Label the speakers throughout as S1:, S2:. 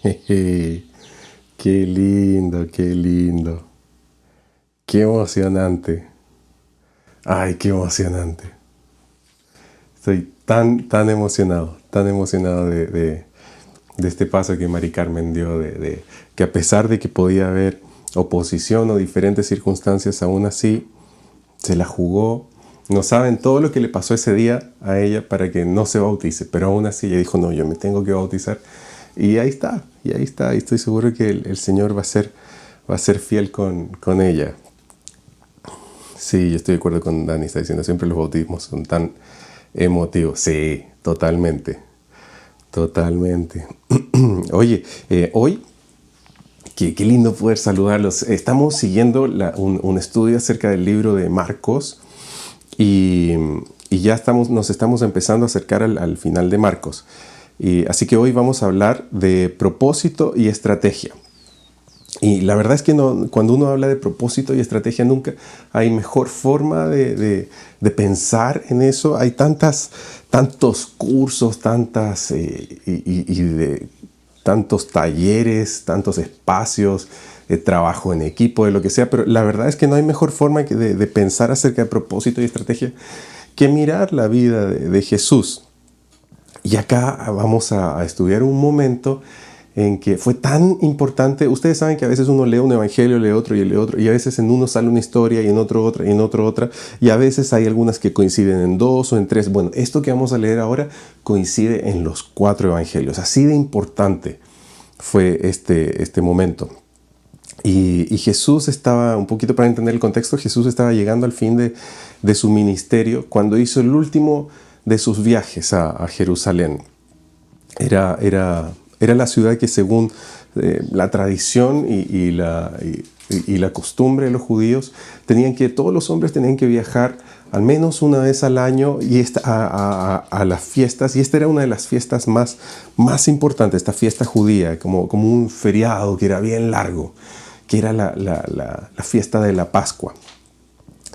S1: Jeje, qué lindo, qué lindo. Qué emocionante. Ay, qué emocionante. Estoy tan emocionado de este paso que Mari Carmen dio, de que a pesar de que podía haber oposición o diferentes circunstancias, aún así se la jugó. No saben todo lo que le pasó ese día a ella para que no se bautice, pero aún así ella dijo, no, yo me tengo que bautizar. Y ahí está, y ahí está. Y estoy seguro que el Señor va a ser fiel con ella. Sí, yo estoy de acuerdo con Dani, está diciendo, siempre los bautismos son tan emotivos. Sí, totalmente, totalmente. Oye, hoy, qué lindo poder saludarlos. Estamos siguiendo un estudio acerca del libro de Marcos y, y ya nos estamos empezando a acercar al final de Marcos. Así que hoy vamos a hablar de propósito y estrategia. Y la verdad es que cuando uno habla de propósito y estrategia, nunca hay mejor forma de pensar en eso. Hay tantos cursos, tantos talleres, tantos espacios, de trabajo en equipo, de lo que sea, pero la verdad es que no hay mejor forma de pensar acerca de propósito y estrategia que mirar la vida de Jesús. Y acá vamos a estudiar un momento en que fue tan importante. Ustedes saben que a veces uno lee un evangelio, lee otro, y a veces en uno sale una historia y en otro otra, y en otro otra, y a veces hay algunas que coinciden en 2 o en 3. Bueno, esto que vamos a leer ahora coincide en los 4 evangelios. Así de importante fue este momento. Y Jesús estaba, un poquito para entender el contexto, Jesús estaba llegando al fin de su ministerio cuando hizo el último de sus viajes a Jerusalén. Era la ciudad que según la tradición y la costumbre de los judíos, todos los hombres tenían que viajar al menos una vez al año a las fiestas, y esta era una de las fiestas más importantes, esta fiesta judía, como un feriado que era bien largo, que era la fiesta de la Pascua.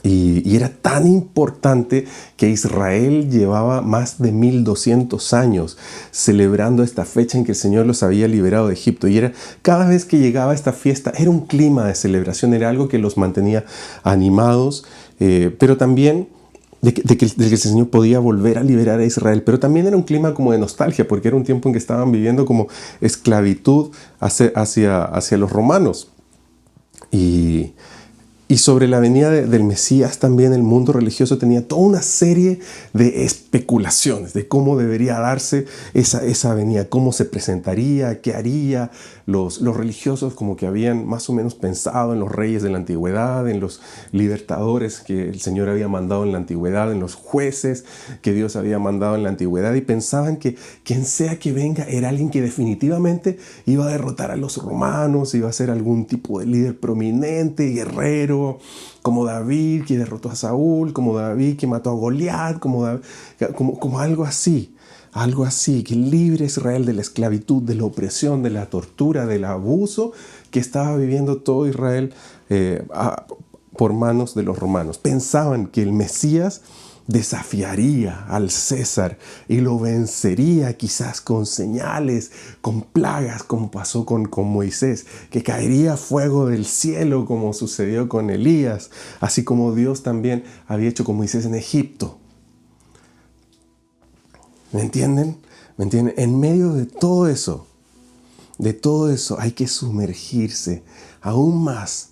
S1: Y era tan importante que Israel llevaba más de 1200 años celebrando esta fecha en que el Señor los había liberado de Egipto. Y cada vez que llegaba esta fiesta era un clima de celebración, era algo que los mantenía animados, pero también de que el Señor podía volver a liberar a Israel. Pero también era un clima como de nostalgia, porque era un tiempo en que estaban viviendo como esclavitud hacia los romanos. Y sobre la venida del Mesías también el mundo religioso tenía toda una serie de especulaciones de cómo debería darse esa venida, cómo se presentaría, qué haría. Los religiosos como que habían más o menos pensado en los reyes de la antigüedad, en los libertadores que el Señor había mandado en la antigüedad, en los jueces que Dios había mandado en la antigüedad, y pensaban que quien sea que venga era alguien que definitivamente iba a derrotar a los romanos, iba a ser algún tipo de líder prominente, guerrero, como David que derrotó a Saúl, como David que mató a Goliat, como algo así, que libre a Israel de la esclavitud, de la opresión, de la tortura, del abuso que estaba viviendo todo Israel por manos de los romanos. Pensaban que el Mesías desafiaría al César y lo vencería quizás con señales, con plagas, como pasó con Moisés, que caería fuego del cielo como sucedió con Elías, así como Dios también había hecho con Moisés en Egipto. ¿Me entienden? ¿Me entienden? En medio de todo eso hay que sumergirse aún más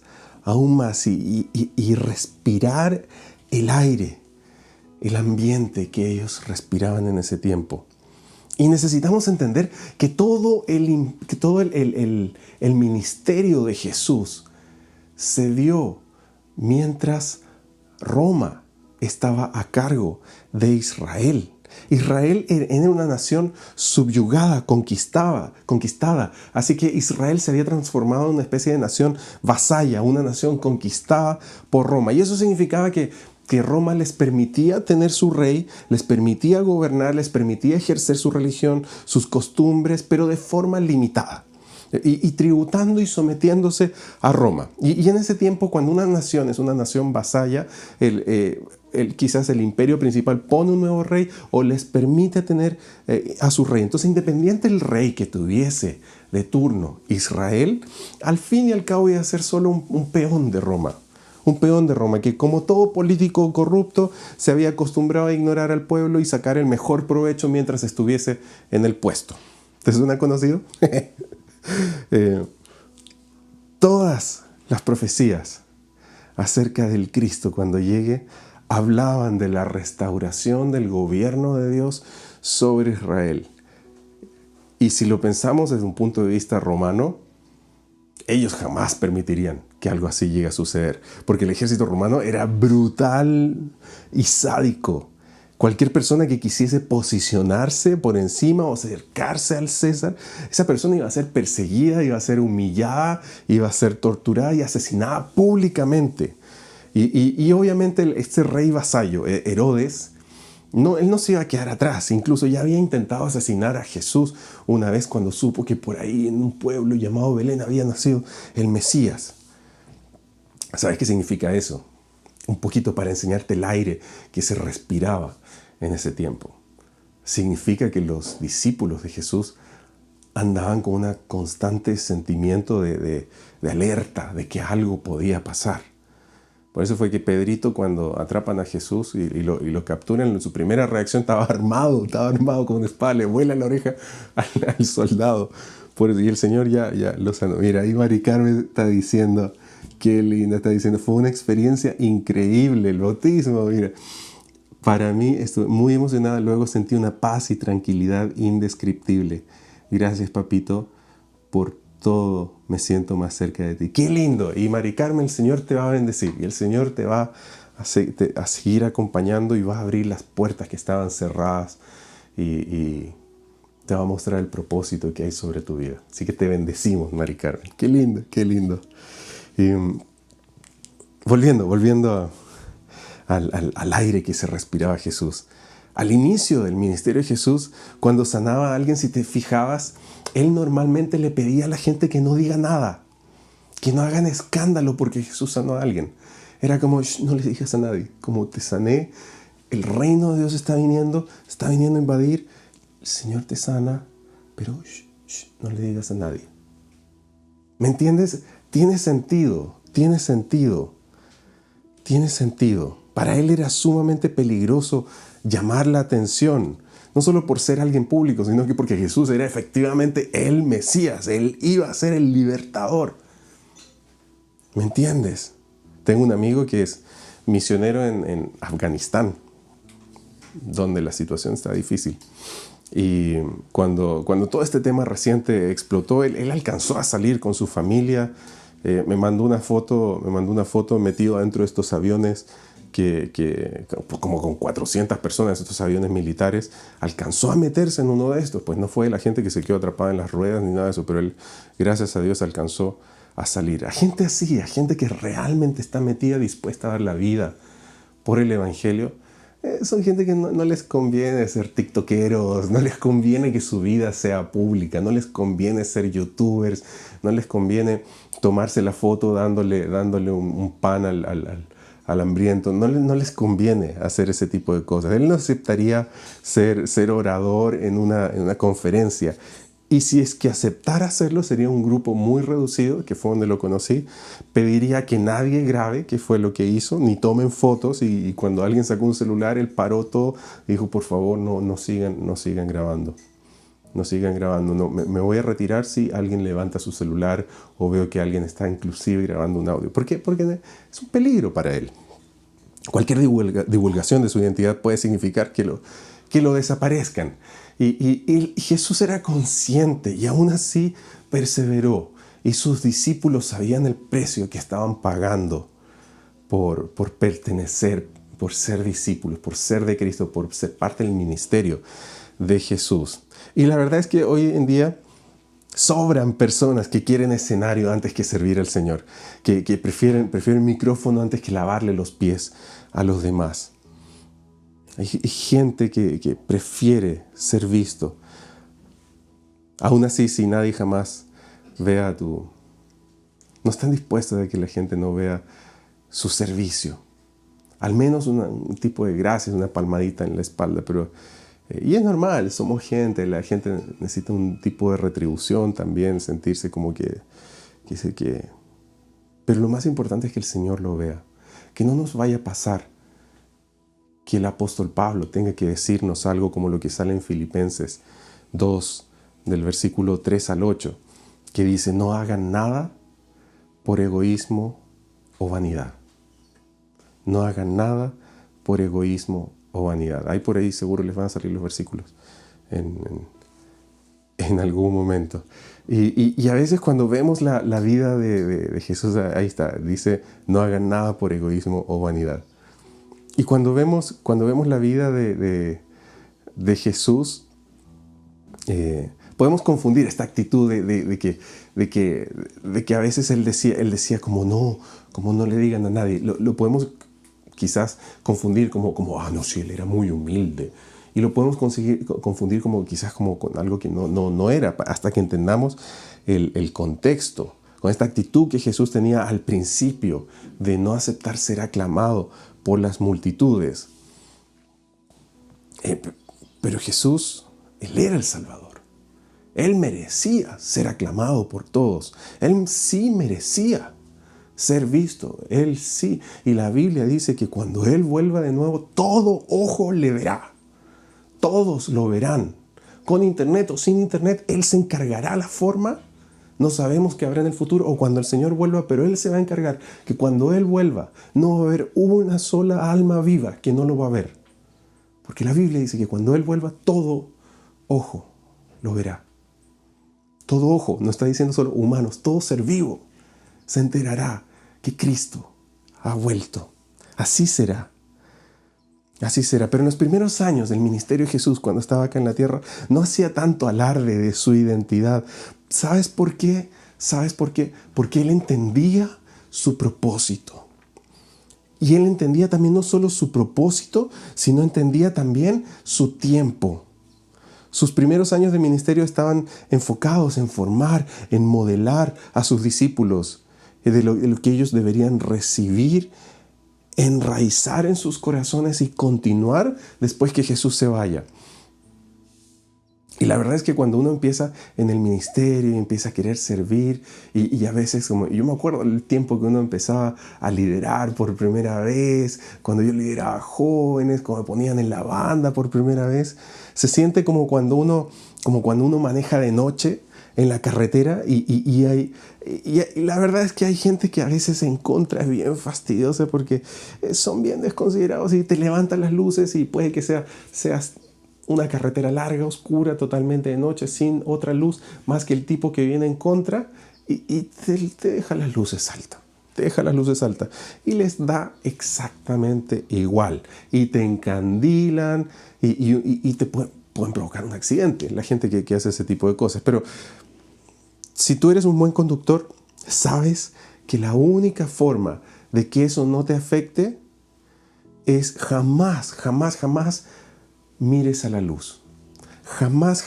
S1: y respirar el aire, el ambiente que ellos respiraban en ese tiempo. Y necesitamos entender que todo el ministerio de Jesús se dio mientras Roma estaba a cargo de Israel. Israel era una nación subyugada, conquistada. Así que Israel se había transformado en una especie de nación vasalla, una nación conquistada por Roma. Y eso significaba que Roma les permitía tener su rey, les permitía gobernar, les permitía ejercer su religión, sus costumbres, pero de forma limitada. y tributando y sometiéndose a Roma. Y en ese tiempo, cuando una nación es una nación vasalla, quizás el imperio principal pone un nuevo rey o les permite tener a su rey. Entonces, independiente del rey que tuviese de turno Israel, al fin y al cabo iba a ser solo un peón de Roma. Un peón de Roma que, como todo político corrupto, se había acostumbrado a ignorar al pueblo y sacar el mejor provecho mientras estuviese en el puesto. ¿Te suena conocido? Todas las profecías acerca del Cristo cuando llegue hablaban de la restauración del gobierno de Dios sobre Israel. Y si lo pensamos desde un punto de vista romano, ellos jamás permitirían que algo así llegue a suceder, porque el ejército romano era brutal y sádico. Cualquier persona que quisiese posicionarse por encima o acercarse al César, esa persona iba a ser perseguida, iba a ser humillada, iba a ser torturada y asesinada públicamente. Y obviamente este rey vasallo, Herodes, él no se iba a quedar atrás. Incluso ya había intentado asesinar a Jesús una vez cuando supo que por ahí en un pueblo llamado Belén había nacido el Mesías. ¿Sabes qué significa eso? Un poquito para enseñarte el aire que se respiraba en ese tiempo. Significa que los discípulos de Jesús andaban con un constante sentimiento de alerta, de que algo podía pasar. Por eso fue que Pedrito, cuando atrapan a Jesús y lo capturan, su primera reacción estaba armado con una espada, le vuela la oreja al soldado. Y el Señor ya lo sanó. Mira, ahí Mari Carmen está diciendo, qué linda, está diciendo, fue una experiencia increíble el bautismo, mira. Para mí estuve muy emocionada, luego sentí una paz y tranquilidad indescriptible. Gracias, papito, por todo, me siento más cerca de ti. ¡Qué lindo! Y Mari Carmen, el Señor te va a bendecir y el Señor te va a seguir acompañando y va a abrir las puertas que estaban cerradas y te va a mostrar el propósito que hay sobre tu vida. Así que te bendecimos, Mari Carmen. ¡Qué lindo, qué lindo! Y, volviendo al aire que se respiraba Jesús. Al inicio del ministerio de Jesús, cuando sanaba a alguien, si te fijabas, Él normalmente le pedía a la gente que no diga nada, que no hagan escándalo porque Jesús sanó a alguien. Era como, no le digas a nadie, como te sané, el reino de Dios está viniendo a invadir, el Señor te sana, pero no le digas a nadie. ¿Me entiendes? Tiene sentido. Para Él era sumamente peligroso llamar la atención, no solo por ser alguien público, sino que porque Jesús era efectivamente el Mesías, Él iba a ser el libertador. ¿Me entiendes? Tengo un amigo que es misionero en Afganistán, donde la situación está difícil. Y cuando todo este tema reciente explotó, él alcanzó a salir con su familia. Me mandó una foto metido dentro de estos aviones como con 400 personas, estos aviones militares. Alcanzó a meterse en uno de estos, pues no fue la gente que se quedó atrapada en las ruedas ni nada de eso, pero él, gracias a Dios, alcanzó a salir. A gente así, a gente que realmente está metida, dispuesta a dar la vida por el Evangelio. Son gente que no les conviene ser tiktokeros, no les conviene que su vida sea pública, no les conviene ser youtubers, no les conviene tomarse la foto dándole un pan al hambriento, no les conviene hacer ese tipo de cosas. Él no aceptaría ser orador en una conferencia. Y si es que aceptara hacerlo, sería un grupo muy reducido, que fue donde lo conocí. Pediría que nadie grabe qué fue lo que hizo, ni tomen fotos. Y cuando alguien sacó un celular, él paró todo y dijo, por favor, no sigan grabando. No sigan grabando. No, me voy a retirar si alguien levanta su celular o veo que alguien está inclusive grabando un audio. ¿Por qué? Porque es un peligro para él. Cualquier divulgación de su identidad puede significar que lo desaparezcan. Y Jesús era consciente y aún así perseveró. Y sus discípulos sabían el precio que estaban pagando por pertenecer, por ser discípulos, por ser de Cristo, por ser parte del ministerio de Jesús. Y la verdad es que hoy en día sobran personas que quieren escenario antes que servir al Señor, que prefieren micrófono antes que lavarle los pies a los demás. Hay gente que prefiere ser visto. Aún así, si nadie jamás vea tu... No están dispuestos a que la gente no vea su servicio. Al menos un tipo de gracias, una palmadita en la espalda, pero... y es normal, somos gente, la gente necesita un tipo de retribución también, sentirse como que pero lo más importante es que el Señor lo vea, que no nos vaya a pasar que el apóstol Pablo tenga que decirnos algo como lo que sale en Filipenses 2, del versículo 3 al 8, que dice, no hagan nada por egoísmo o vanidad. No hagan nada por egoísmo o vanidad. Ahí por ahí seguro les van a salir los versículos en algún momento. Y a veces cuando vemos la vida de Jesús, ahí está, dice, no hagan nada por egoísmo o vanidad. Y cuando vemos la vida de Jesús, podemos confundir esta actitud de que a veces él decía como no le digan a nadie. Lo podemos quizás confundir como no, sí, él era muy humilde. Y lo podemos confundir quizás como con algo que no era, hasta que entendamos el contexto, con esta actitud que Jesús tenía al principio de no aceptar ser aclamado por las multitudes. Pero Jesús, Él era el Salvador. Él merecía ser aclamado por todos. Él sí merecía ser visto. Él sí. Y la Biblia dice que cuando Él vuelva de nuevo, todo ojo le verá. Todos lo verán. Con internet o sin internet, Él se encargará la forma. No sabemos qué habrá en el futuro o cuando el Señor vuelva, pero Él se va a encargar que cuando Él vuelva no va a haber una sola alma viva que no lo va a ver. Porque la Biblia dice que cuando Él vuelva, todo ojo lo verá. Todo ojo, no está diciendo solo humanos, todo ser vivo se enterará que Cristo ha vuelto. Así será. Así será. Pero en los primeros años del ministerio de Jesús, cuando estaba acá en la tierra, no hacía tanto alarde de su identidad. ¿Sabes por qué? ¿Sabes por qué? Porque Él entendía su propósito. Y Él entendía también no solo su propósito, sino entendía también su tiempo. Sus primeros años de ministerio estaban enfocados en formar, en modelar a sus discípulos, de lo que ellos deberían recibir, enraizar en sus corazones y continuar después que Jesús se vaya. Y la verdad es que cuando uno empieza en el ministerio y empieza a querer servir, y a veces, como yo me acuerdo del tiempo que uno empezaba a liderar por primera vez, cuando yo lideraba jóvenes, cuando me ponían en la banda por primera vez, se siente como cuando uno maneja de noche en la carretera y la verdad es que hay gente que a veces en contra es bien fastidiosa porque son bien desconsiderados y te levantan las luces y puede que seas una carretera larga, oscura, totalmente de noche, sin otra luz más que el tipo que viene en contra y te deja las luces altas. Te deja las luces altas y les da exactamente igual y te encandilan y te pueden provocar un accidente, la gente que hace ese tipo de cosas. Pero si tú eres un buen conductor, sabes que la única forma de que eso no te afecte es jamás mires a la luz. Jamás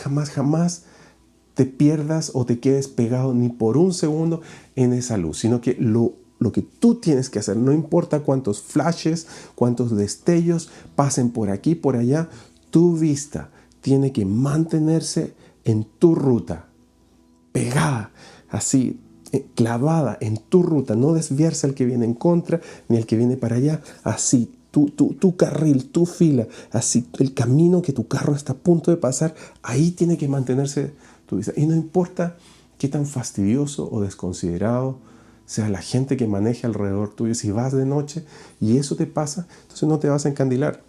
S1: te pierdas o te quedes pegado ni por un segundo en esa luz, sino que lo que tú tienes que hacer, no importa cuántos flashes, cuántos destellos pasen por aquí, por allá, tu vista tiene que mantenerse en tu ruta, pegada, así, clavada en tu ruta, no desviarse al que viene en contra ni al que viene para allá, así. Tu carril, tu fila, así el camino que tu carro está a punto de pasar, ahí tiene que mantenerse tu vista. Y no importa qué tan fastidioso o desconsiderado sea la gente que maneje alrededor tuyo, si vas de noche y eso te pasa, entonces no te vas a encandilar.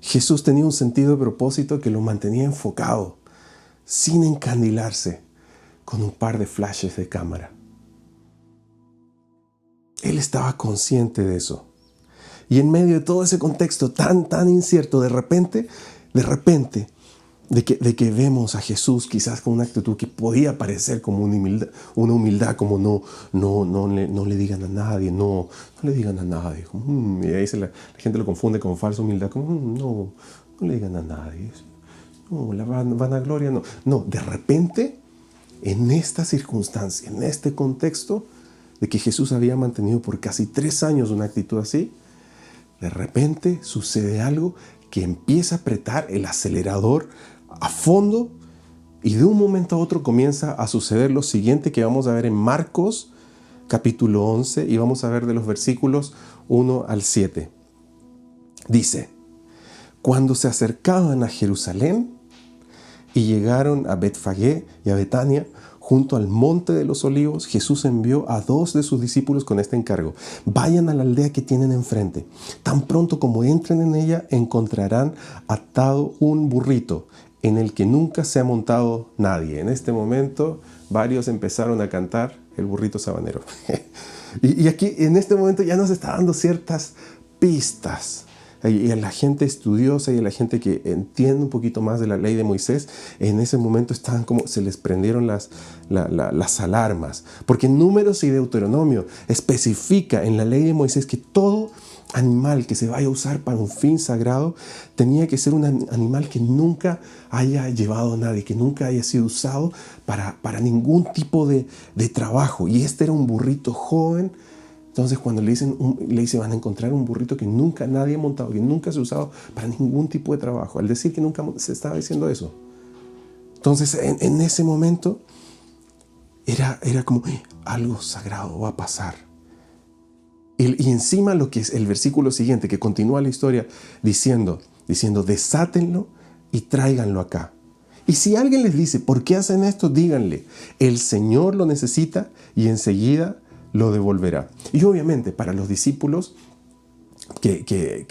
S1: Jesús tenía un sentido de propósito que lo mantenía enfocado, sin encandilarse con un par de flashes de cámara. Él estaba consciente de eso. Y en medio de todo ese contexto tan incierto, de repente, de que vemos a Jesús quizás con una actitud que podía parecer como una humildad como no le digan a nadie, no le digan a nadie. Y ahí la gente lo confunde con falsa humildad, como no le digan a nadie. No, la vanagloria no. No, de repente en esta circunstancia, en este contexto de que Jesús había mantenido por casi 3 años una actitud así, de repente sucede algo que empieza a apretar el acelerador a fondo y de un momento a otro comienza a suceder lo siguiente que vamos a ver en Marcos capítulo 11 y vamos a ver de los versículos 1 al 7. Dice: cuando se acercaban a Jerusalén y llegaron a Betfagé y a Betania, junto al monte de los olivos, Jesús envió a 2 de sus discípulos con este encargo: vayan a la aldea que tienen enfrente. Tan pronto como entren en ella, encontrarán atado un burrito en el que nunca se ha montado nadie. En este momento, varios empezaron a cantar el burrito sabanero. y aquí, en este momento, ya nos está dando ciertas pistas. Y a la gente estudiosa y a la gente que entiende un poquito más de la ley de Moisés, en ese momento estaban como, se les prendieron las alarmas. Porque Números y Deuteronomio especifica en la ley de Moisés que todo animal que se vaya a usar para un fin sagrado tenía que ser un animal que nunca haya llevado a nadie, que nunca haya sido usado para ningún tipo de trabajo. Y este era un burrito joven. Entonces cuando le dice van a encontrar un burrito que nunca nadie ha montado, que nunca se ha usado para ningún tipo de trabajo. Al decir que nunca se estaba diciendo eso. Entonces en ese momento era como algo sagrado va a pasar. Y encima lo que es el versículo siguiente que continúa la historia diciendo desátenlo y tráiganlo acá. Y si alguien les dice ¿por qué hacen esto? Díganle: el Señor lo necesita y enseguida lo devolverá. Y obviamente para los discípulos que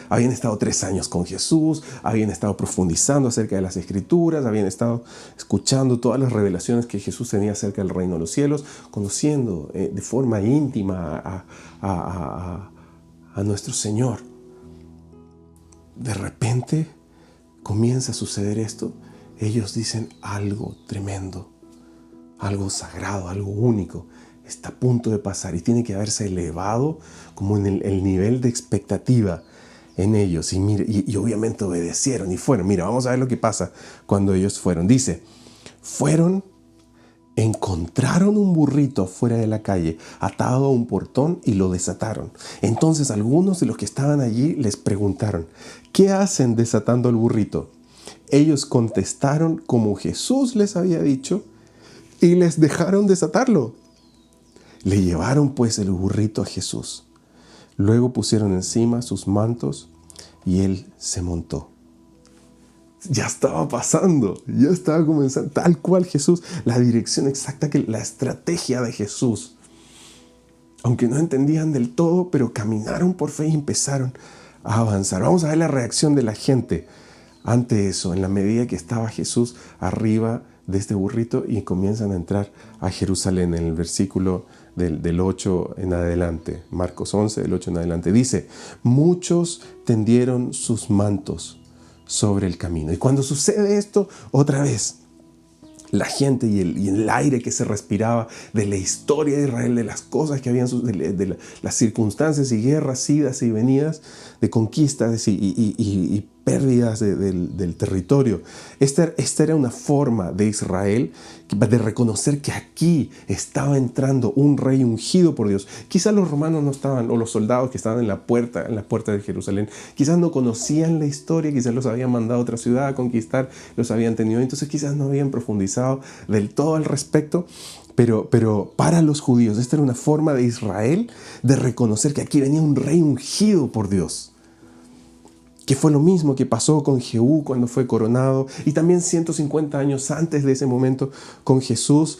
S1: habían estado 3 años con Jesús, habían estado profundizando acerca de las Escrituras, habían estado escuchando todas las revelaciones que Jesús tenía acerca del reino de los cielos, conociendo de forma íntima a nuestro Señor. De repente comienza a suceder esto. Ellos dicen algo tremendo, algo sagrado, algo único está a punto de pasar y tiene que haberse elevado como en el nivel de expectativa en ellos. Y obviamente obedecieron y fueron. Mira, vamos a ver lo que pasa cuando ellos fueron. Dice: fueron, encontraron un burrito fuera de la calle, atado a un portón, y lo desataron. Entonces algunos de los que estaban allí les preguntaron: ¿qué hacen desatando el burrito? Ellos contestaron como Jesús les había dicho y les dejaron desatarlo. Le llevaron pues el burrito a Jesús. Luego pusieron encima sus mantos y él se montó. Ya estaba pasando, ya estaba comenzando, tal cual Jesús, la dirección exacta, la estrategia de Jesús. Aunque no entendían del todo, pero caminaron por fe y empezaron a avanzar. Vamos a ver la reacción de la gente ante eso, en la medida que estaba Jesús arriba de este burrito y comienzan a entrar a Jerusalén en el versículo del 8 en adelante. Marcos 11, del 8 en adelante. Dice: muchos tendieron sus mantos sobre el camino. Y cuando sucede esto, otra vez, la gente y el aire que se respiraba de la historia de Israel, de las cosas que habían, de las circunstancias y guerras, idas y venidas, de conquistas y pérdidas del territorio. Esta era una forma de Israel de reconocer que aquí estaba entrando un rey ungido por Dios. Quizás los romanos no estaban, o los soldados que estaban en la puerta de Jerusalén, quizás no conocían la historia, quizás los habían mandado a otra ciudad a conquistar, los habían tenido, entonces quizás no habían profundizado del todo al respecto. Pero para los judíos esta era una forma de Israel de reconocer que aquí venía un rey ungido por Dios. Que fue lo mismo que pasó con Jehú cuando fue coronado, y también 150 años antes de ese momento con Jesús.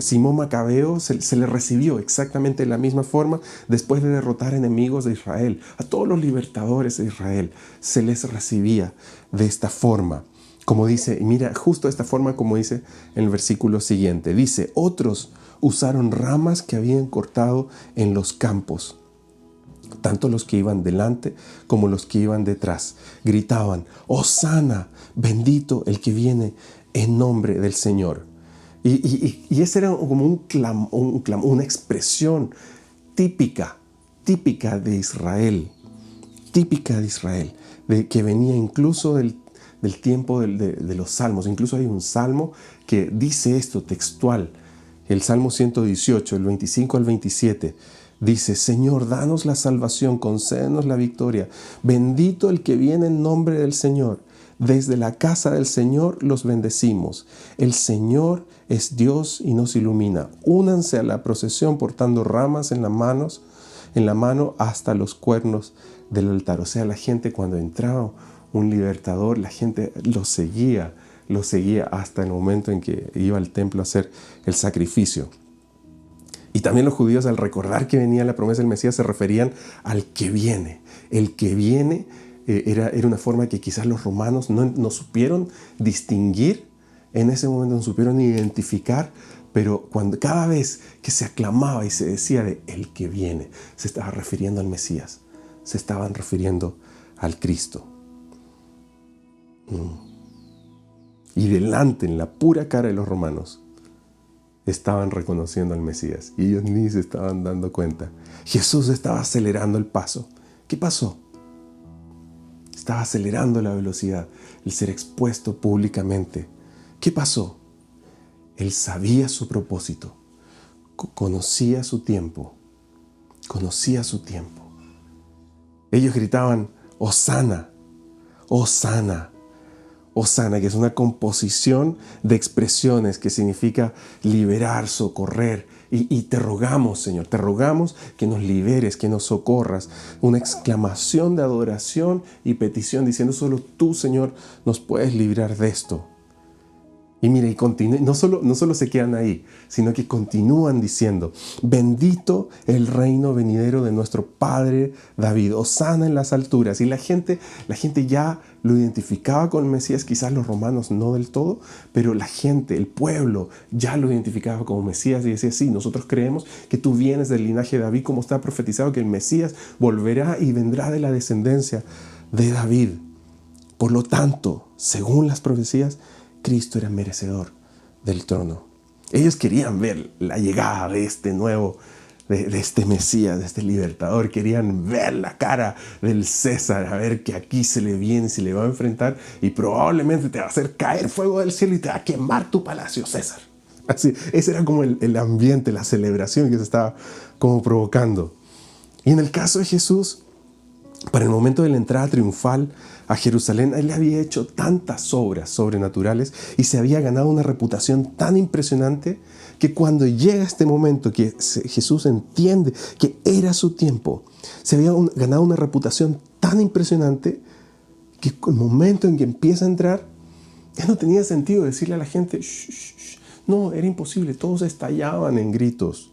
S1: Simón Macabeo se le recibió exactamente de la misma forma después de derrotar enemigos de Israel. A todos los libertadores de Israel se les recibía de esta forma. Como dice, y mira, justo de esta forma como dice en el versículo siguiente. Dice: otros usaron ramas que habían cortado en los campos. Tanto los que iban delante como los que iban detrás gritaban: Hosana, bendito el que viene en nombre del Señor. Y ese era como una expresión típica de Israel, de que venía incluso del del tiempo de los salmos. Incluso hay un salmo que dice esto textual. El Salmo 118, el 25 al 27. Dice: Señor, danos la salvación, concédenos la victoria. Bendito el que viene en nombre del Señor. Desde la casa del Señor los bendecimos. El Señor es Dios y nos ilumina. Únanse a la procesión portando ramas en la mano hasta los cuernos del altar. O sea, la gente, cuando entraba un libertador, la gente lo seguía hasta el momento en que iba al templo a hacer el sacrificio. Y también los judíos, al recordar que venía la promesa del Mesías, se referían al que viene. El que viene era una forma que quizás los romanos no supieron distinguir, en ese momento no supieron identificar, pero cada vez que se aclamaba y se decía de el que viene, se estaba refiriendo al Mesías, se estaban refiriendo al Cristo. Y delante, en la pura cara de los romanos, estaban reconociendo al Mesías y ellos ni se estaban dando cuenta. Jesús estaba acelerando el paso. ¿Qué pasó? Estaba acelerando la velocidad, el ser expuesto públicamente. ¿Qué pasó? Él sabía su propósito, conocía su tiempo, Ellos gritaban: Hosana, Hosana. Hosana, que es una composición de expresiones que significa liberar, socorrer. Y te rogamos, Señor, te rogamos que nos liberes, que nos socorras. Una exclamación de adoración y petición diciendo: solo tú, Señor, nos puedes librar de esto. Y mira, no solo se quedan ahí, sino que continúan diciendo: bendito el reino venidero de nuestro Padre David, hosana en las alturas. Y la gente ya lo identificaba con el Mesías, quizás los romanos no del todo, pero la gente, el pueblo, ya lo identificaba como Mesías y decía: sí, nosotros creemos que tú vienes del linaje de David, como está profetizado que el Mesías volverá y vendrá de la descendencia de David. Por lo tanto, según las profecías, Cristo era merecedor del trono. Ellos querían ver la llegada de este nuevo, de este Mesías, de este libertador. Querían ver la cara del César, a ver que aquí se le viene, se le va a enfrentar y probablemente te va a hacer caer fuego del cielo y te va a quemar tu palacio, César. Así, ese era como el ambiente, la celebración que se estaba como provocando. Y en el caso de Jesús, para el momento de la entrada triunfal a Jerusalén, Él había hecho tantas obras sobrenaturales y se había ganado una reputación tan impresionante que cuando llega este momento que Jesús entiende que era su tiempo, se había ganado una reputación tan impresionante que el momento en que empieza a entrar, ya no tenía sentido decirle a la gente: shh, shh, shh. No, era imposible. Todos estallaban en gritos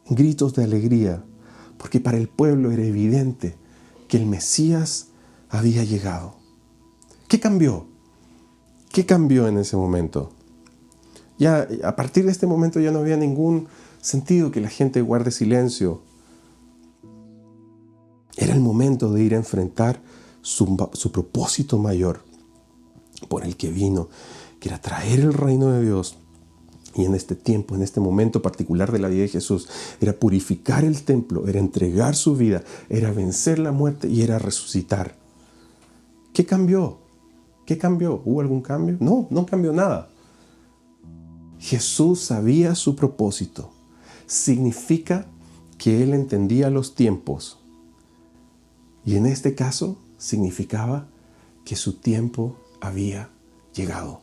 S1: de alegría, porque para el pueblo era evidente que el Mesías había llegado. ¿Qué cambió? ¿Qué cambió en ese momento? Ya a partir de este momento ya no había ningún sentido que la gente guarde silencio. Era el momento de ir a enfrentar su propósito mayor por el que vino, que era traer el reino de Dios. Y en este tiempo, en este momento particular de la vida de Jesús, era purificar el templo, era entregar su vida, era vencer la muerte y era resucitar. ¿Qué cambió? ¿Qué cambió? ¿Hubo algún cambio? No, no cambió nada. Jesús sabía su propósito. Significa que Él entendía los tiempos. Y en este caso, significaba que su tiempo había llegado.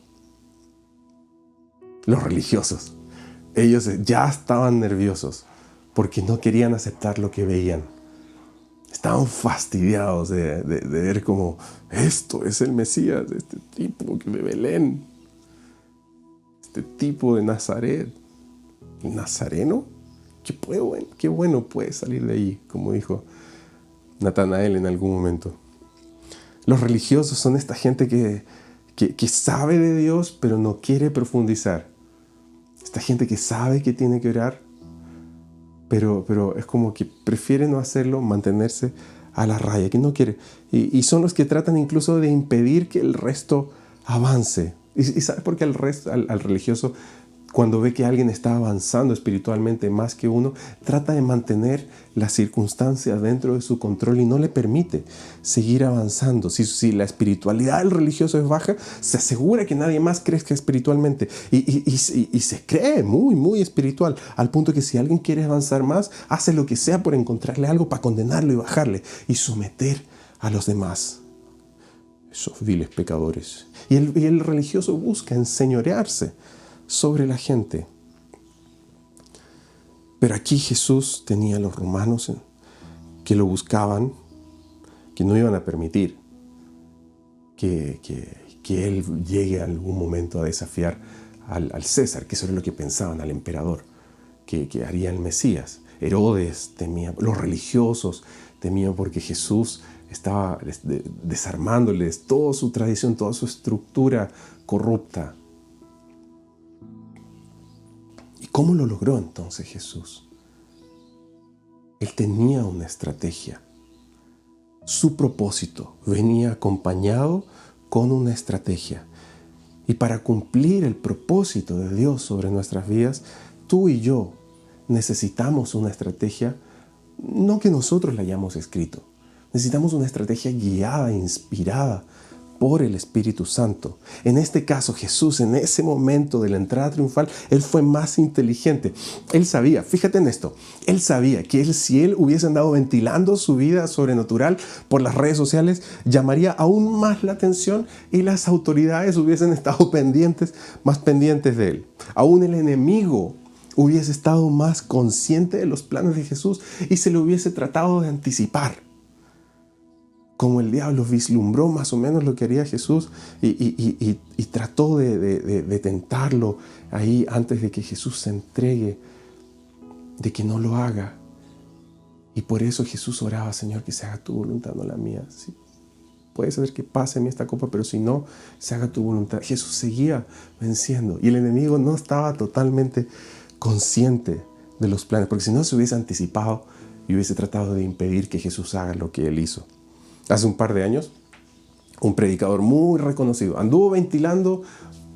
S1: Los religiosos, ellos ya estaban nerviosos porque no querían aceptar lo que veían. Estaban fastidiados de ver como esto es el Mesías, este tipo de Belén, este tipo de Nazaret. ¿El nazareno? Qué bueno puede salir de ahí, como dijo Natanael en algún momento. Los religiosos son esta gente que sabe de Dios, pero no quiere profundizar. Esta gente que sabe que tiene que orar, pero es como que prefiere no hacerlo, mantenerse a la raya, que no quiere. Y son los que tratan incluso de impedir que el resto avance. ¿Y sabes por qué al religioso cuando ve que alguien está avanzando espiritualmente más que uno, trata de mantener las circunstancias dentro de su control y no le permite seguir avanzando. Si la espiritualidad del religioso es baja, se asegura que nadie más crezca espiritualmente y se cree muy, muy espiritual, al punto que si alguien quiere avanzar más, hace lo que sea por encontrarle algo para condenarlo y bajarle y someter a los demás, esos viles pecadores. Y el religioso busca enseñorearse sobre la gente. Pero aquí Jesús tenía a los romanos que lo buscaban, que no iban a permitir que él llegue a algún momento a desafiar al César, que eso era lo que pensaban, al emperador, que haría el Mesías. Herodes temía, los religiosos temían porque Jesús estaba desarmándoles toda su tradición, toda su estructura corrupta. ¿Cómo lo logró entonces Jesús? Él tenía una estrategia. Su propósito venía acompañado con una estrategia. Y para cumplir el propósito de Dios sobre nuestras vidas, tú y yo necesitamos una estrategia, no que nosotros la hayamos escrito. Necesitamos una estrategia guiada, inspirada por el Espíritu Santo. En este caso, Jesús, en ese momento de la entrada triunfal, Él fue más inteligente. Él sabía, fíjate en esto, Él sabía que si Él hubiese andado ventilando su vida sobrenatural por las redes sociales, llamaría aún más la atención y las autoridades hubiesen estado más pendientes de Él. Aún el enemigo hubiese estado más consciente de los planes de Jesús y se le hubiese tratado de anticipar. Como el diablo vislumbró más o menos lo que haría Jesús y trató de tentarlo ahí antes de que Jesús se entregue, de que no lo haga. Y por eso Jesús oraba: Señor, que se haga tu voluntad, no la mía. Sí, puede ser que pase a mí esta copa, pero si no, se haga tu voluntad. Jesús seguía venciendo y el enemigo no estaba totalmente consciente de los planes, porque si no se hubiese anticipado y hubiese tratado de impedir que Jesús haga lo que Él hizo. Hace un par de años, un predicador muy reconocido anduvo ventilando,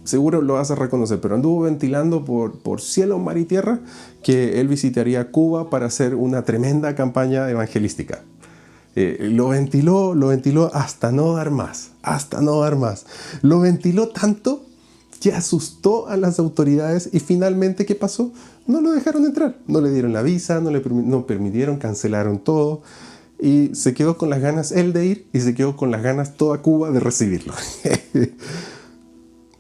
S1: seguro lo vas a reconocer, pero anduvo ventilando por cielo, mar y tierra que él visitaría Cuba para hacer una tremenda campaña evangelística. Lo ventiló hasta no dar más, Lo ventiló tanto que asustó a las autoridades y finalmente, ¿qué pasó? No lo dejaron entrar, no le dieron la visa, no permitieron, cancelaron todo. Y se quedó con las ganas él de ir y se quedó con las ganas toda Cuba de recibirlo.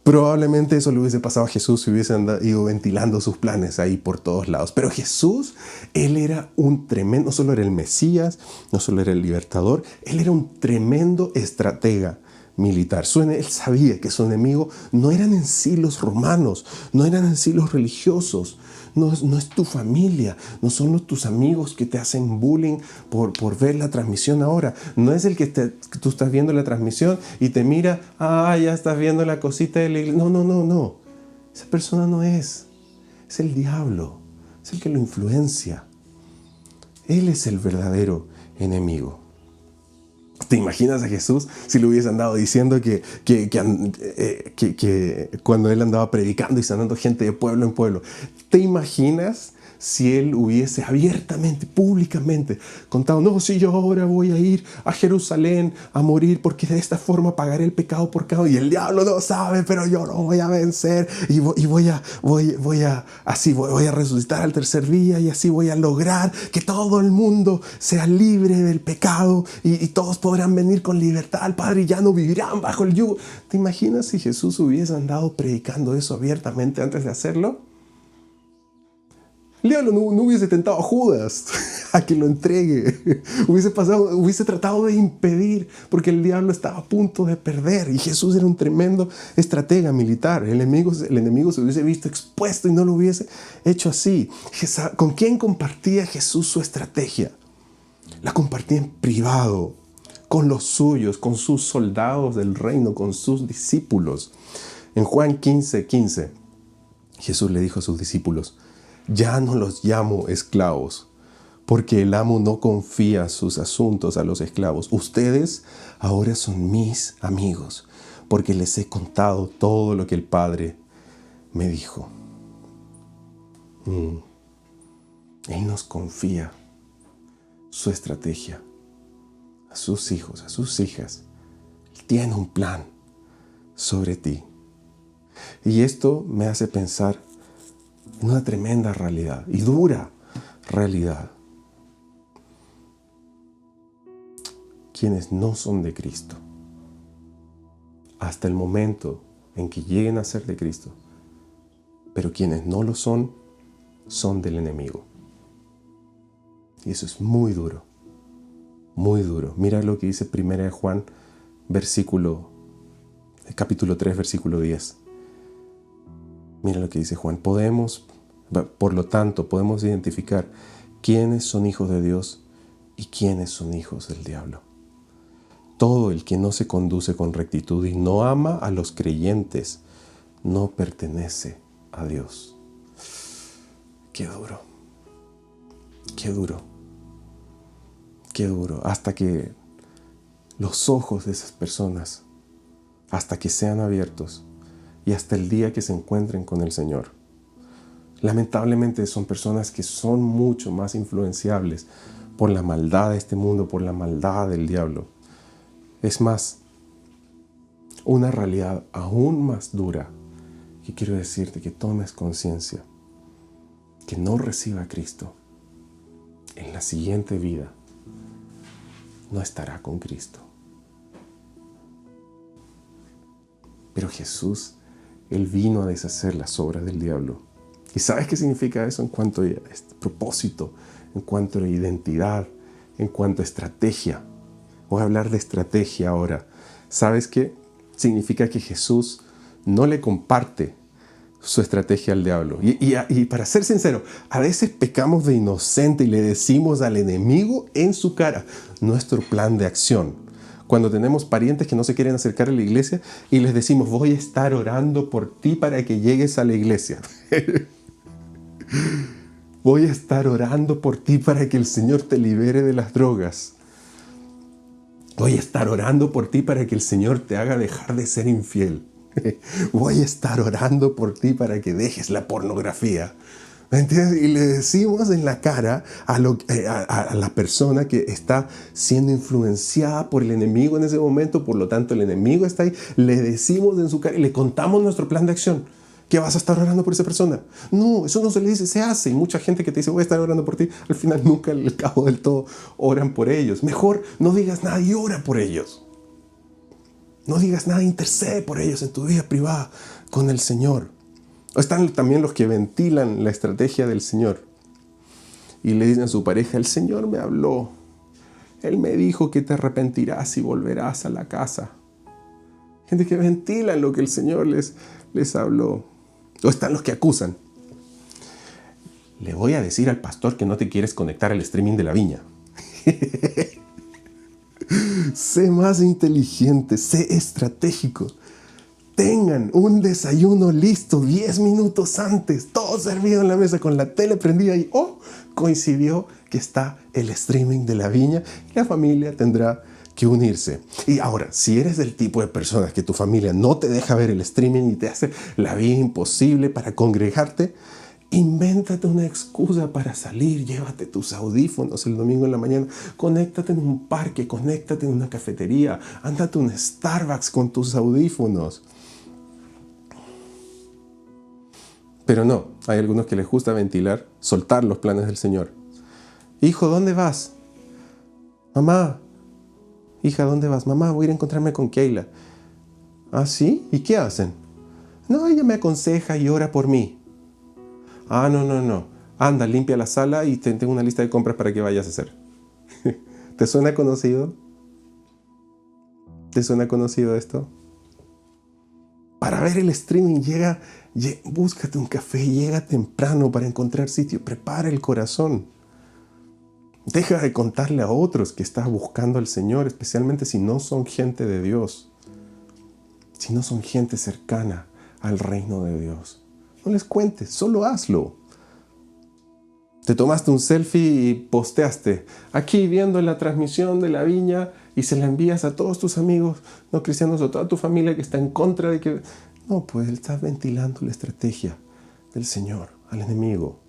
S1: Probablemente eso le hubiese pasado a Jesús si hubiese ido ventilando sus planes ahí por todos lados. Pero Jesús, Él era un tremendo, no solo era el Mesías, no solo era el libertador, Él era un tremendo estratega militar. Él sabía que su enemigo no eran en sí los romanos, no eran en sí los religiosos, no es tu familia, no son tus amigos que te hacen bullying por ver la transmisión ahora. No es el que tú estás viendo la transmisión y te mira, ya estás viendo la cosita de la iglesia. No. Esa persona no es. Es el diablo, es el que lo influencia. Él es el verdadero enemigo. ¿Te imaginas a Jesús si le hubiese andado diciendo que cuando Él andaba predicando y sanando gente de pueblo en pueblo? ¿Te imaginas si Él hubiese abiertamente, públicamente contado: no, si yo ahora voy a ir a Jerusalén a morir porque de esta forma pagaré el pecado por cada uno? Y el diablo no sabe, pero yo lo voy a vencer y voy a resucitar al tercer día y así voy a lograr que todo el mundo sea libre del pecado y todos podrán venir con libertad al Padre y ya no vivirán bajo el yugo. ¿Te imaginas si Jesús hubiese andado predicando eso abiertamente antes de hacerlo? El diablo no hubiese tentado a Judas a que lo entregue. Hubiese tratado de impedir, porque el diablo estaba a punto de perder. Y Jesús era un tremendo estratega militar. El enemigo se hubiese visto expuesto y no lo hubiese hecho así. ¿Con quién compartía Jesús su estrategia? La compartía en privado, con los suyos, con sus soldados del reino, con sus discípulos. En Juan 15:15, Jesús le dijo a sus discípulos: ya no los llamo esclavos, porque el amo no confía sus asuntos a los esclavos. Ustedes ahora son mis amigos, porque les he contado todo lo que el Padre me dijo. Él nos confía su estrategia a sus hijos, a sus hijas. Él tiene un plan sobre ti. Y esto me hace pensar en una tremenda realidad y dura realidad. Quienes no son de Cristo, hasta el momento en que lleguen a ser de Cristo, pero quienes no lo son, son del enemigo. Y eso es muy duro, muy duro. Mira lo que dice 1 Juan, capítulo 3, versículo 10. Mira lo que dice Juan. Por lo tanto, podemos identificar quiénes son hijos de Dios y quiénes son hijos del diablo. Todo el que no se conduce con rectitud y no ama a los creyentes no pertenece a Dios. Qué duro. Qué duro. Qué duro. Hasta que los ojos de esas personas, hasta que sean abiertos y hasta el día que se encuentren con el Señor. Lamentablemente son personas que son mucho más influenciables por la maldad de este mundo, por la maldad del diablo. Es más, una realidad aún más dura que quiero decirte que tomes conciencia, que no reciba a Cristo en la siguiente vida, no estará con Cristo. Pero Jesús, Él vino a deshacer las obras del diablo. ¿Y sabes qué significa eso en cuanto a este propósito, en cuanto a identidad, en cuanto a estrategia? Voy a hablar de estrategia ahora. ¿Sabes qué? Significa que Jesús no le comparte su estrategia al diablo. Y para ser sincero, a veces pecamos de inocente y le decimos al enemigo en su cara nuestro plan de acción. Cuando tenemos parientes que no se quieren acercar a la iglesia y les decimos, voy a estar orando por ti para que llegues a la iglesia. Voy a estar orando por ti para que el Señor te libere de las drogas. Voy a estar orando por ti para que el Señor te haga dejar de ser infiel. Voy a estar orando por ti para que dejes la pornografía. ¿Me entiendes? Y le decimos en la cara a la persona que está siendo influenciada por el enemigo en ese momento, por lo tanto el enemigo está ahí, le decimos en su cara y le contamos nuestro plan de acción. ¿Que vas a estar orando por esa persona? No, eso no se le dice, se hace. Y mucha gente que te dice, voy a estar orando por ti, al final nunca al cabo del todo oran por ellos. Mejor no digas nada y ora por ellos. No digas nada, intercede por ellos en tu vida privada con el Señor. Están también los que ventilan la estrategia del Señor y le dicen a su pareja, el Señor me habló. Él me dijo que te arrepentirás y volverás a la casa. Gente que ventila lo que el Señor les habló. O están los que acusan. Le voy a decir al pastor que no te quieres conectar al streaming de la viña. Sé más inteligente, sé estratégico. Tengan un desayuno listo 10 minutos antes, todo servido en la mesa con la tele prendida y coincidió que está el streaming de la viña y la familia tendrá que unirse. Y ahora, si eres del tipo de personas que tu familia no te deja ver el streaming y te hace la vida imposible para congregarte, invéntate una excusa para salir, llévate tus audífonos el domingo en la mañana, conéctate en un parque, conéctate en una cafetería, ándate a un Starbucks con tus audífonos. Pero no, hay algunos que les gusta ventilar, soltar los planes del Señor. Hijo, ¿dónde vas? Mamá. Hija, ¿dónde vas? Mamá, voy a ir a encontrarme con Keila. ¿Ah, sí? ¿Y qué hacen? No, ella me aconseja y ora por mí. Ah, no. Anda, limpia la sala y tengo una lista de compras para que vayas a hacer. ¿Te suena conocido? ¿Te suena conocido esto? Para ver el streaming, búscate un café, llega temprano para encontrar sitio, prepara el corazón. Deja de contarle a otros que estás buscando al Señor, especialmente si no son gente de Dios, si no son gente cercana al reino de Dios. No les cuentes, solo hazlo. Te tomaste un selfie y posteaste aquí viendo la transmisión de la viña y se la envías a todos tus amigos no cristianos o toda tu familia que está en contra de que... No, pues estás ventilando la estrategia del Señor al enemigo.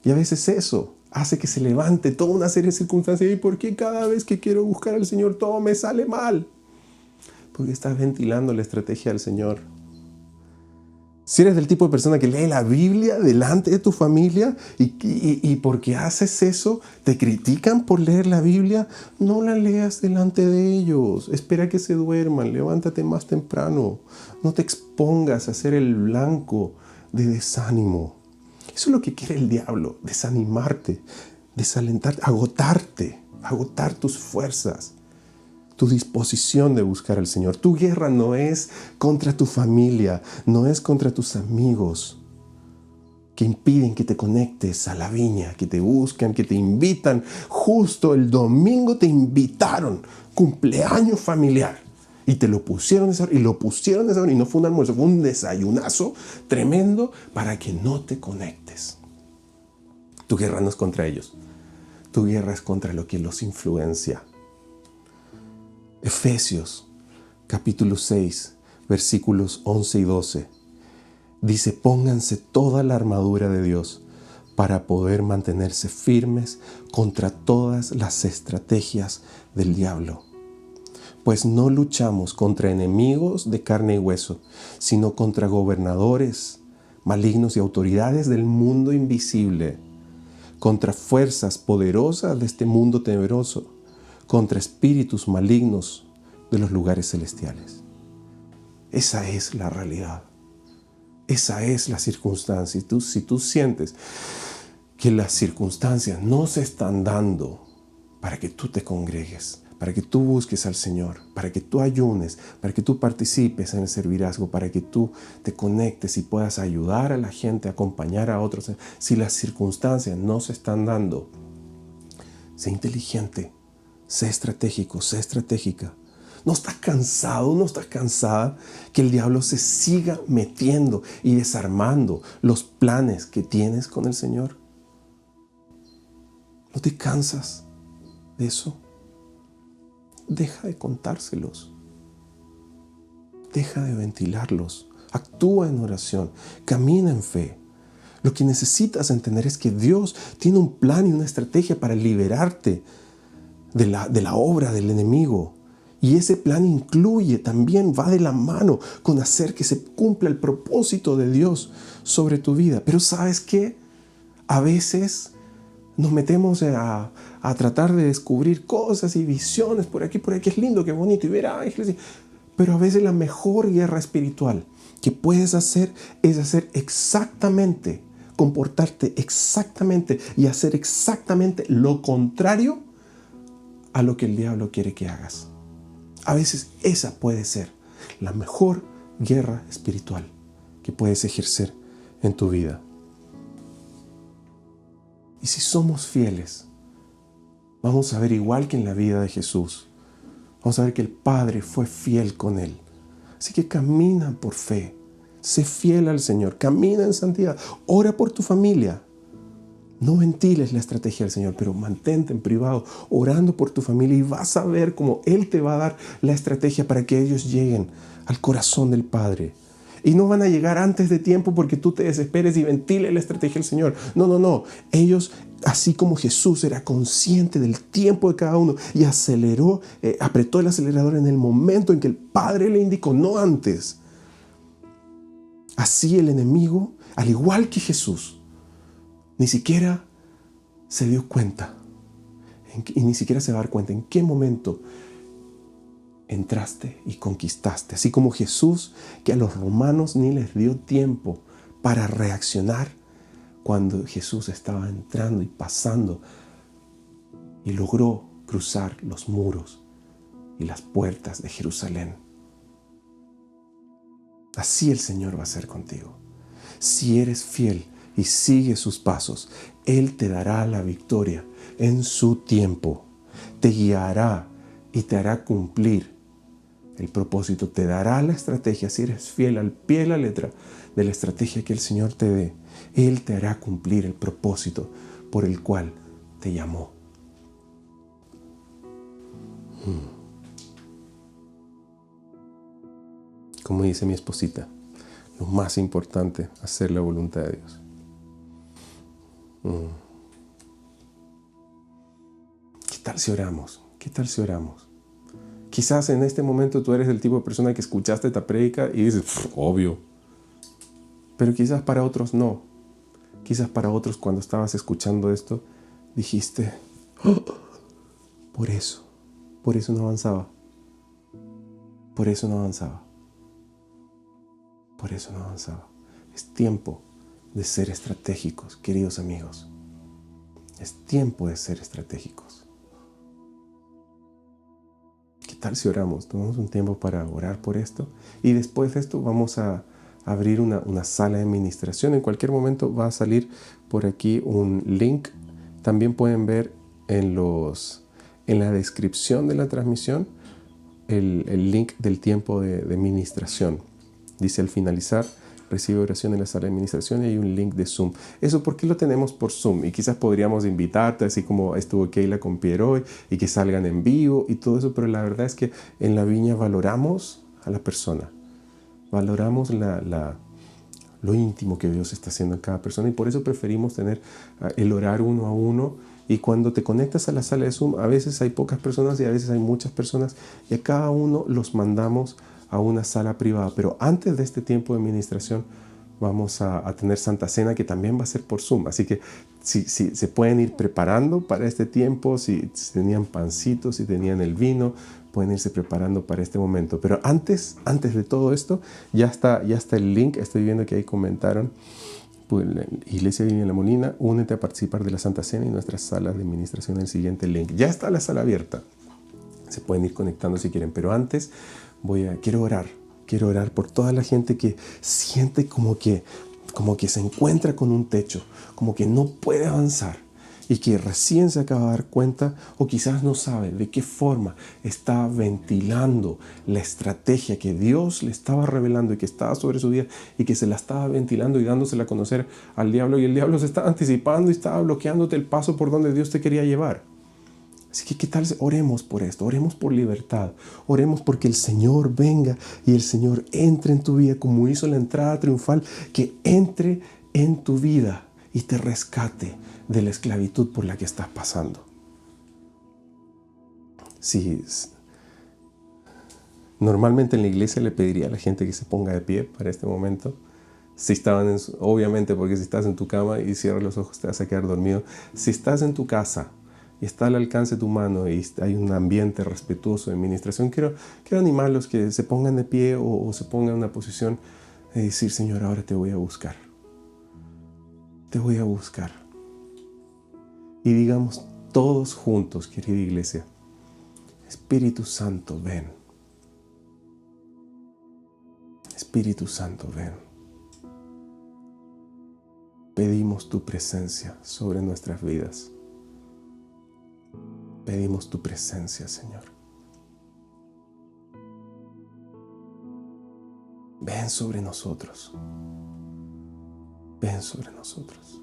S1: Y a veces eso hace que se levante toda una serie de circunstancias. ¿Y por qué cada vez que quiero buscar al Señor todo me sale mal? Porque estás ventilando la estrategia del Señor. Si eres del tipo de persona que lee la Biblia delante de tu familia y porque haces eso, te critican por leer la Biblia, no la leas delante de ellos. Espera que se duerman, levántate más temprano. No te expongas a ser el blanco de desánimo. Eso es lo que quiere el diablo, desanimarte, desalentarte, agotar tus fuerzas, tu disposición de buscar al Señor. Tu guerra no es contra tu familia, no es contra tus amigos que impiden que te conectes a la viña, que te buscan, que te invitan. Justo el domingo te invitaron, cumpleaños familiar. Y te lo pusieron de sabor, y lo pusieron de sabor, y no fue un almuerzo, fue un desayunazo tremendo para que no te conectes. Tu guerra no es contra ellos. Tu guerra es contra lo que los influencia. Efesios, capítulo 6, versículos 11 y 12. Dice, pónganse toda la armadura de Dios para poder mantenerse firmes contra todas las estrategias del diablo. Pues no luchamos contra enemigos de carne y hueso, sino contra gobernadores, malignos y autoridades del mundo invisible, contra fuerzas poderosas de este mundo tenebroso, contra espíritus malignos de los lugares celestiales. Esa es la realidad. Esa es la circunstancia. Si tú sientes que las circunstancias no se están dando para que tú te congregues, para que tú busques al Señor, para que tú ayunes, para que tú participes en el servidazgo, para que tú te conectes y puedas ayudar a la gente, acompañar a otros. Si las circunstancias no se están dando, sé inteligente, sé estratégico, sé estratégica. ¿No estás cansado, no estás cansada que el diablo se siga metiendo y desarmando los planes que tienes con el Señor? ¿No te cansas de eso? Deja de contárselos. Deja de ventilarlos. Actúa en oración. Camina en fe. Lo que necesitas entender es que Dios tiene un plan y una estrategia para liberarte de la obra del enemigo. Y ese plan incluye, también va de la mano con hacer que se cumpla el propósito de Dios sobre tu vida. Pero ¿sabes qué? A veces nos metemos a tratar de descubrir cosas y visiones por aquí, que es lindo, qué bonito, y ver ángeles. Pero a veces la mejor guerra espiritual que puedes hacer es hacer exactamente, comportarte exactamente y hacer exactamente lo contrario a lo que el diablo quiere que hagas. A veces esa puede ser la mejor guerra espiritual que puedes ejercer en tu vida. Y si somos fieles, vamos a ver igual que en la vida de Jesús. Vamos a ver que el Padre fue fiel con él. Así que camina por fe. Sé fiel al Señor. Camina en santidad. Ora por tu familia. No ventiles la estrategia del Señor, pero mantente en privado orando por tu familia y vas a ver cómo Él te va a dar la estrategia para que ellos lleguen al corazón del Padre. Y no van a llegar antes de tiempo porque tú te desesperes y ventiles la estrategia del Señor. No. Ellos, así como Jesús era consciente del tiempo de cada uno y apretó el acelerador en el momento en que el Padre le indicó, no antes. Así el enemigo, al igual que Jesús, ni siquiera se dio cuenta y ni siquiera se va a dar cuenta en qué momento entraste y conquistaste. Así como Jesús, que a los romanos ni les dio tiempo para reaccionar cuando Jesús estaba entrando y pasando y logró cruzar los muros y las puertas de Jerusalén. Así el Señor va a ser contigo. Si eres fiel y sigues sus pasos, Él te dará la victoria en su tiempo. Te guiará y te hará cumplir el propósito. Te dará la estrategia. Si eres fiel al pie de la letra de la estrategia que el Señor te dé, Él te hará cumplir el propósito por el cual te llamó. Como dice mi esposita, lo más importante, hacer la voluntad de Dios. ¿Qué tal si oramos? ¿Qué tal si oramos? Quizás en este momento tú eres el tipo de persona que escuchaste esta prédica y dices, obvio. Pero quizás para otros no. Quizás para otros cuando estabas escuchando esto, dijiste, "Oh, por eso no avanzaba. Por eso no avanzaba. Por eso no avanzaba". Es tiempo de ser estratégicos, queridos amigos. Es tiempo de ser estratégicos. ¿Qué tal si oramos? Tomamos un tiempo para orar por esto y después de esto vamos a abrir una sala de administración. En cualquier momento va a salir por aquí un link. También pueden ver en la descripción de la transmisión el link del tiempo de administración. Dice al finalizar, recibe oración en la sala de administración y hay un link de Zoom. ¿Eso por qué lo tenemos por Zoom? Y quizás podríamos invitarte, así como estuvo Keila con Pierre hoy, y que salgan en vivo y todo eso, pero la verdad es que en la viña valoramos a la persona. Valoramos lo íntimo que Dios está haciendo en cada persona y por eso preferimos tener el orar uno a uno. Y cuando te conectas a la sala de Zoom, a veces hay pocas personas y a veces hay muchas personas y a cada uno los mandamos a una sala privada. Pero antes de este tiempo de administración vamos a tener Santa Cena, que también va a ser por Zoom. Así que si se pueden ir preparando para este tiempo, si tenían pancitos, si tenían el vino, pueden irse preparando para este momento. Pero antes de todo esto, ya está el link. Estoy viendo que ahí comentaron. Iglesia Viña La Molina, únete a participar de la Santa Cena y nuestras salas de administración en el siguiente link. Ya está la sala abierta. Se pueden ir conectando si quieren, pero antes quiero orar por toda la gente que siente como que se encuentra con un techo, como que no puede avanzar y que recién se acaba de dar cuenta o quizás no sabe de qué forma está ventilando la estrategia que Dios le estaba revelando y que estaba sobre su vida y que se la estaba ventilando y dándosela a conocer al diablo, y el diablo se estaba anticipando y estaba bloqueándote el paso por donde Dios te quería llevar. Así que, ¿qué tal? Oremos por esto, oremos por libertad, oremos porque el Señor venga y el Señor entre en tu vida como hizo la entrada triunfal, que entre en tu vida y te rescate de la esclavitud por la que estás pasando. Sí, normalmente en la iglesia le pediría a la gente que se ponga de pie para este momento. Si estaban obviamente, porque si estás en tu cama y cierras los ojos te vas a quedar dormido. Si estás en tu casa y está al alcance de tu mano y hay un ambiente respetuoso de administración, quiero animarlos que se pongan de pie o se pongan en una posición de decir: Señor, ahora te voy a buscar. Te voy a buscar. Y digamos todos juntos, querida iglesia: Espíritu Santo, ven. Espíritu Santo, ven. Pedimos tu presencia sobre nuestras vidas. Pedimos tu presencia, Señor. Ven sobre nosotros. Ven sobre nosotros.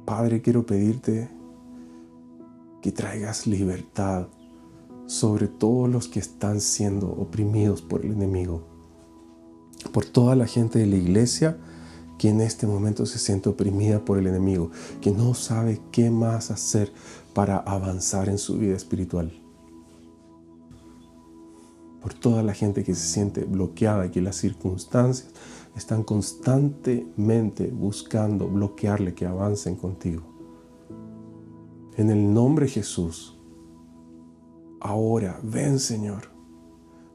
S1: Padre, quiero pedirte que traigas libertad sobre todos los que están siendo oprimidos por el enemigo. Por toda la gente de la iglesia que en este momento se siente oprimida por el enemigo, que no sabe qué más hacer para avanzar en su vida espiritual. Por toda la gente que se siente bloqueada y que las circunstancias están constantemente buscando bloquearle que avancen contigo. En el nombre de Jesús, ahora ven, Señor,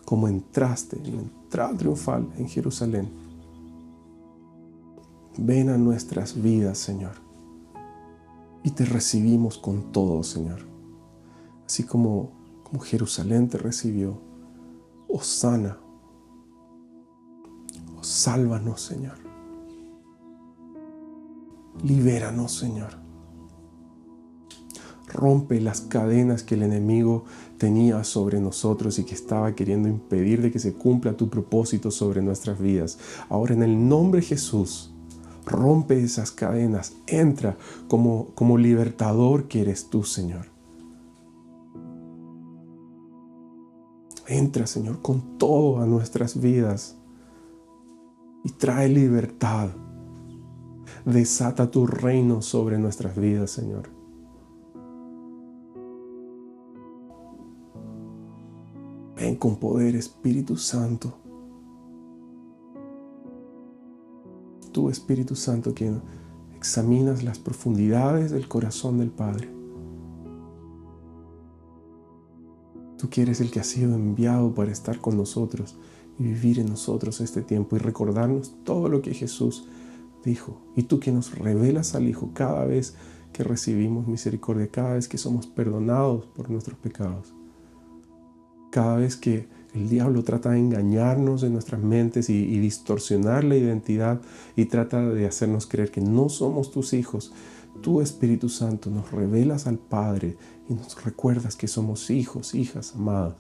S1: como entraste en la entrada triunfal en Jerusalén. Ven a nuestras vidas, Señor, y te recibimos con todo, Señor. Así como Jerusalén te recibió, Hosana, sálvanos, Señor. Libéranos, Señor. Rompe las cadenas que el enemigo tenía sobre nosotros y que estaba queriendo impedir de que se cumpla tu propósito sobre nuestras vidas. Ahora, en el nombre de Jesús, rompe esas cadenas. Entra como libertador que eres tú, Señor. Entra, Señor, con todo a nuestras vidas. y trae libertad. Desata tu reino sobre nuestras vidas, Señor. Ven con poder, Espíritu Santo. Tú, Espíritu Santo, quien examinas las profundidades del corazón del Padre. Tú que eres el que ha sido enviado para estar con nosotros y vivir en nosotros este tiempo y recordarnos todo lo que Jesús dijo. Y tú que nos revelas al Hijo cada vez que recibimos misericordia, cada vez que somos perdonados por nuestros pecados, cada vez que el diablo trata de engañarnos en nuestras mentes y distorsionar la identidad y trata de hacernos creer que no somos tus hijos. Tú, Espíritu Santo, nos revelas al Padre y nos recuerdas que somos hijos, hijas amadas.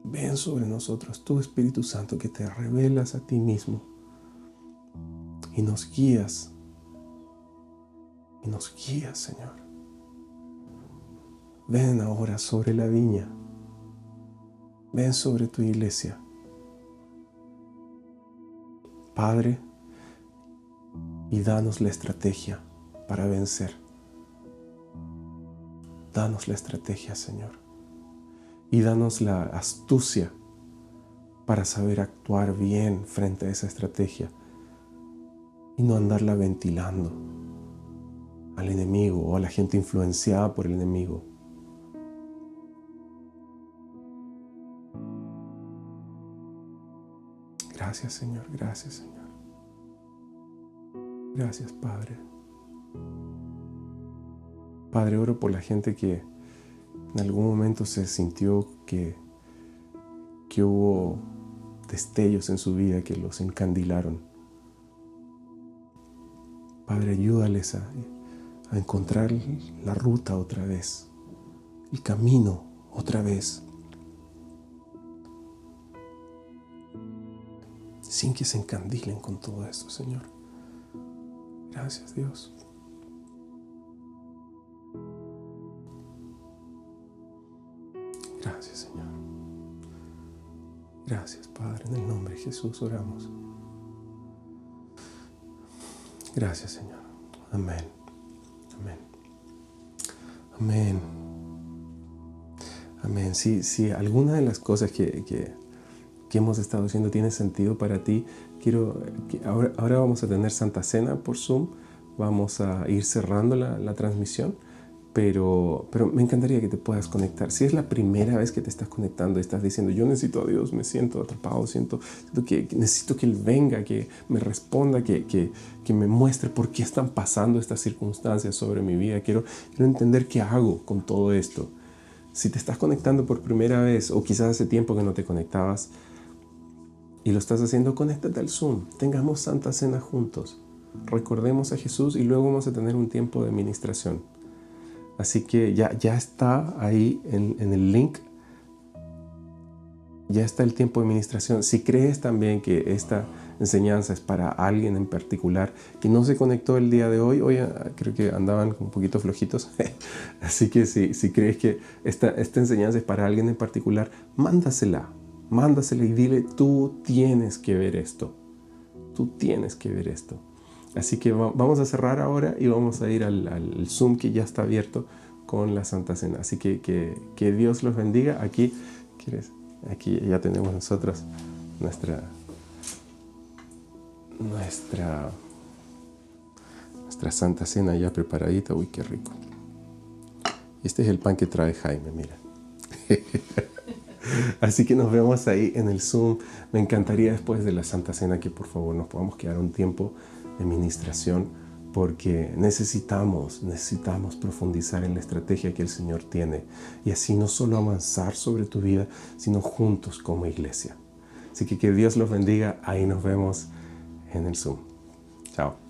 S1: Ven sobre nosotros, tú, Espíritu Santo, que te revelas a ti mismo y nos guías. Y nos guías, Señor. Ven ahora sobre la viña. Ven sobre tu iglesia. Padre, y danos la estrategia para vencer. Danos la estrategia, Señor. Y danos la astucia para saber actuar bien frente a esa estrategia y no andarla ventilando al enemigo o a la gente influenciada por el enemigo. Gracias, Señor. Gracias, Señor. Gracias, Padre. Padre, oro por la gente que en algún momento se sintió que hubo destellos en su vida que los encandilaron. Padre, ayúdales a encontrar la ruta otra vez, el camino otra vez, sin que se encandilen con todo esto, Señor. Gracias, Dios. Gracias, Señor. Gracias, Padre. En el nombre de Jesús oramos. Gracias, Señor. Amén. Amén. Amén. Amén. Si alguna de las cosas que hemos estado haciendo tiene sentido para ti, quiero que ahora vamos a tener Santa Cena por Zoom. Vamos a ir cerrando la transmisión. Pero me encantaría que te puedas conectar. Si es la primera vez que te estás conectando y estás diciendo, yo necesito a Dios, me siento atrapado, siento que necesito que Él venga, que me responda, que me muestre por qué están pasando estas circunstancias sobre mi vida. Quiero entender qué hago con todo esto. Si te estás conectando por primera vez o quizás hace tiempo que no te conectabas y lo estás haciendo, conéctate al Zoom. Tengamos Santa Cena juntos. Recordemos a Jesús y luego vamos a tener un tiempo de ministración. Así que ya está ahí en el link. Ya está el tiempo de ministración. Si crees también que esta enseñanza es para alguien en particular que no se conectó el día de hoy creo que andaban un poquito flojitos. Así que si crees que esta enseñanza es para alguien en particular, mándasela y dile, tú tienes que ver esto. Tú tienes que ver esto. Así que vamos a cerrar ahora y vamos a ir al Zoom que ya está abierto con la Santa Cena. Así que Dios los bendiga. Aquí ya tenemos nosotros nuestra Santa Cena ya preparadita. Uy, qué rico. Este es el pan que trae Jaime, mira. Así que nos vemos ahí en el Zoom. Me encantaría después de la Santa Cena que por favor nos podamos quedar un tiempo de ministración, porque necesitamos profundizar en la estrategia que el Señor tiene y así no solo avanzar sobre tu vida, sino juntos como iglesia. Así que Dios los bendiga. Ahí nos vemos en el Zoom. Chao.